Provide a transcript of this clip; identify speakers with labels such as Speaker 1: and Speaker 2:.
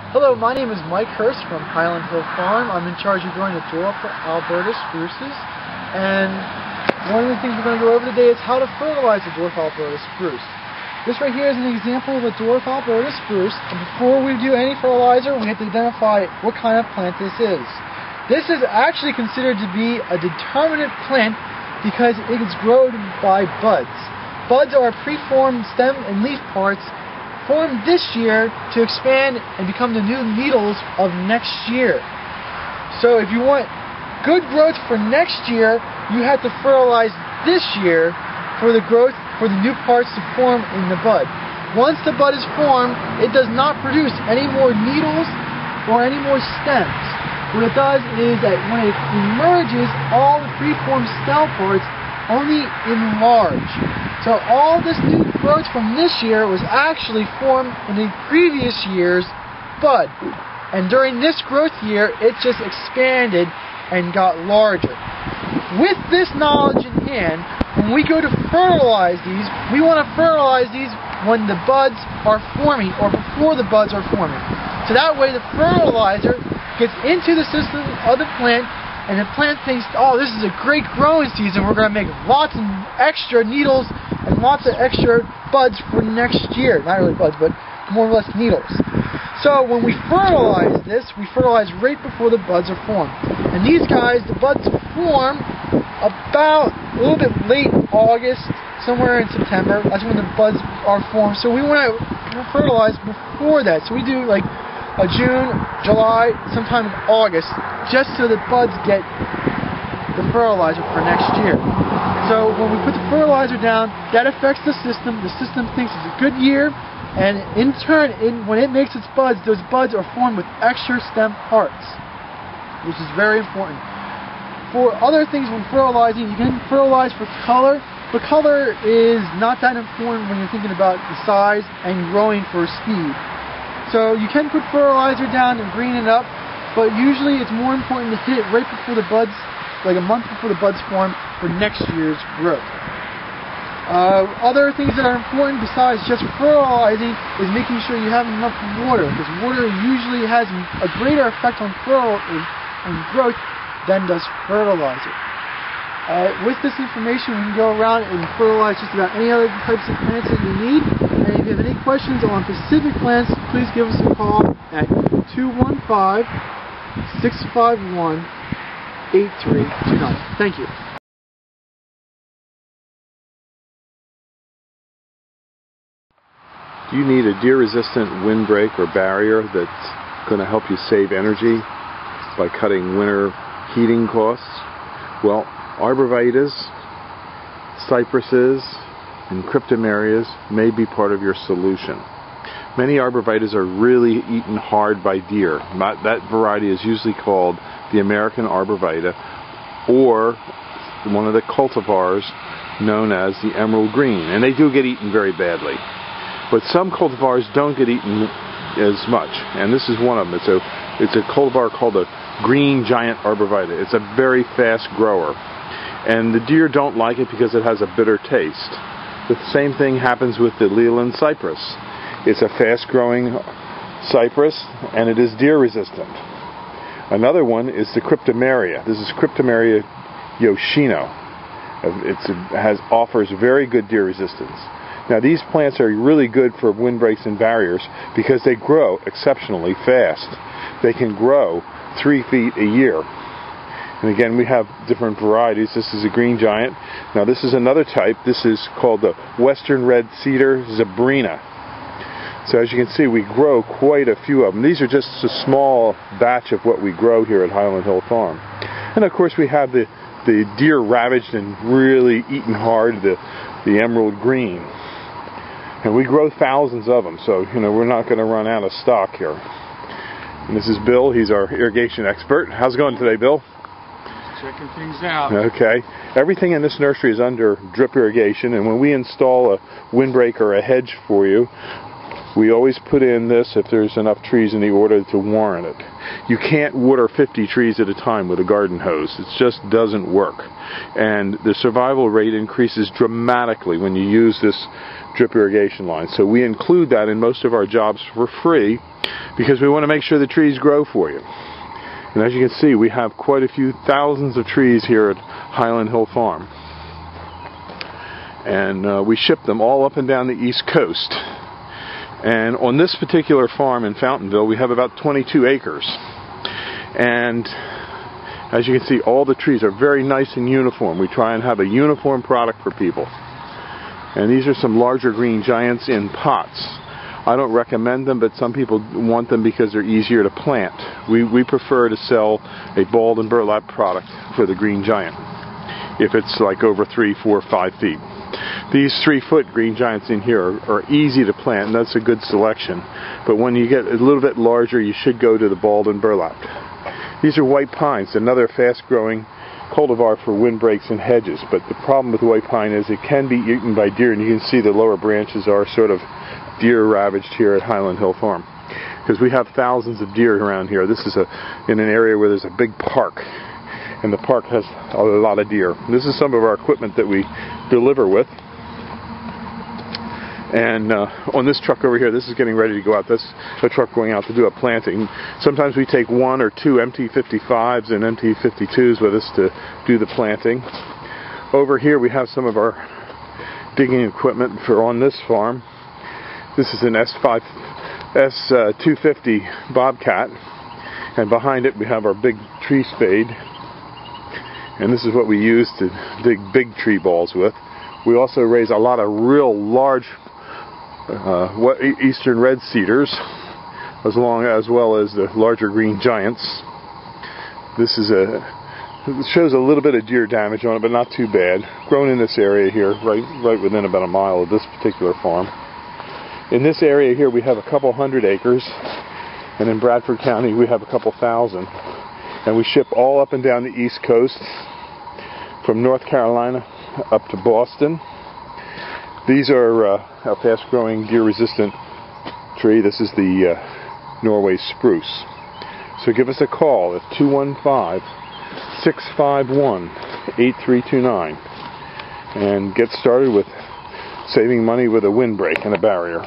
Speaker 1: Hello, my name is Mike Hurst from Highland Farm. I'm in charge of growing the dwarf Alberta spruces. And one of the things we're going to go over today is how to fertilize the dwarf Alberta spruce. This right here is an example of a dwarf Alberta spruce. And before we do any fertilizer, we have to identify what kind of plant this is. This is actually considered to be a determinate plant because it is grown by buds. Buds are preformed stem and leaf parts formed this year to expand and become the new needles of next year. So if you want good growth for next year, you have to fertilize this year for the growth, for the new parts to form in the bud. Once the bud is formed, it does not produce any more needles or any more stems. What it does is that when it emerges, all the preformed stem parts only enlarge. So all this new growth from this year was actually formed in the previous year's bud. And during this growth year, it just expanded and got larger. With this knowledge in hand, when we go to fertilize these, we want to fertilize these when the buds are forming or before the buds are forming. So that way the fertilizer gets into the system of the plant, and the plant thinks, oh, this is a great growing season. We're going to make lots of extra needles and lots of extra buds for next year. Not really buds, but more or less needles. So when we fertilize this, we fertilize right before the buds are formed. And these guys, the buds form about a little bit late August, somewhere in September. That's when the buds are formed. So we want to fertilize before that. So we do like June, July, sometime in August, just so the buds get the fertilizer for next year. So when we put the fertilizer down, that affects the system. The system thinks it's a good year, and in turn, when it makes its buds, those buds are formed with extra stem parts, which is very important. For other things when fertilizing, you can fertilize for color, but color is not that important when you're thinking about the size and growing for speed. So you can put fertilizer down and green it up, but usually it's more important to hit it right before the buds, like a month before the buds form, for next year's growth. Other things that are important besides just fertilizing is making sure you have enough water, because water usually has a greater effect on growth than does fertilizer. With this information, we can go around and fertilize just about any other types of plants that you need. And if you have any questions on specific plants, please give us a call at 215-651-8329. Thank you.
Speaker 2: Do you need a deer-resistant windbreak or barrier that's going to help you save energy by cutting winter heating costs? Well, arborvitaes, cypresses, and cryptomerias may be part of your solution. Many arborvitaes are really eaten hard by deer. That variety is usually called the American arborvitae, or one of the cultivars known as the emerald green, and they do get eaten very badly. But some cultivars don't get eaten as much, and this is one of them. It's a cultivar called a green giant arborvitae. It's a very fast grower, and the deer don't like it because it has a bitter taste. The same thing happens with the Leland cypress. It's a fast-growing cypress, and it is deer-resistant. Another one is the cryptomeria. This is Cryptomeria yoshino. It offers very good deer resistance. Now, these plants are really good for windbreaks and barriers because they grow exceptionally fast. They can grow 3 feet a year. And again, we have different varieties. This is a green giant. Now, this is another type. This is called the Western Red Cedar Zebrina. So as you can see, we grow quite a few of them. These are just a small batch of what we grow here at Highland Hill Farm. And of course, we have the deer ravaged and really eaten hard, the emerald green. And we grow thousands of them, so we're not going to run out of stock here. And this is Bill. He's our irrigation expert. How's it going today, Bill?
Speaker 3: Checking things out.
Speaker 2: Okay. Everything in this nursery is under drip irrigation, and when we install a windbreak or a hedge for you, We always put in this if there's enough trees in the order to warrant it. You can't water 50 trees at a time with a garden hose. It just doesn't work. And the survival rate increases dramatically when you use this drip irrigation line. So we include that in most of our jobs for free because we want to make sure the trees grow for you. And as you can see, we have quite a few thousands of trees here at Highland Hill Farm. And we ship them all up and down the East Coast. And on this particular farm in Fountainville, we have about 22 acres. And as you can see, all the trees are very nice and uniform. We try and have a uniform product for people. And these are some larger green giants in pots. I don't recommend them, but some people want them because they're easier to plant. We prefer to sell a balled and burlap product for the green giant if it's like over 3, 4, 5 feet. These 3-foot green giants in here are easy to plant, and that's a good selection. But when you get a little bit larger, you should go to the balled and burlap. These are white pines, another fast-growing cultivar for windbreaks and hedges. But the problem with white pine is it can be eaten by deer, and you can see the lower branches are sort of deer ravaged here at Highland Hill Farm. Because we have thousands of deer around here. This is in an area where there's a big park, and the park has a lot of deer. This is some of our equipment that we deliver with. And on this truck over here, this is getting ready to go out. This is a truck going out to do a planting. Sometimes we take 1 or 2 MT55s and MT52s with us to do the planting. Over here we have some of our digging equipment for on this farm. This is an S250 Bobcat, and behind it we have our big tree spade. And this is what we use to dig big tree balls with. We also raise a lot of real large eastern red cedars, as well as the larger green giants. This is it shows a little bit of deer damage on it, but not too bad. Grown in this area here, right within about a mile of this particular farm. In this area here, we have a couple hundred acres, and in Bradford County, we have a couple thousand. And we ship all up and down the East Coast, from North Carolina up to Boston. These are a fast-growing, deer-resistant tree. This is the Norway spruce. So give us a call at 215-651-8329 and get started with saving money with a windbreak and a barrier.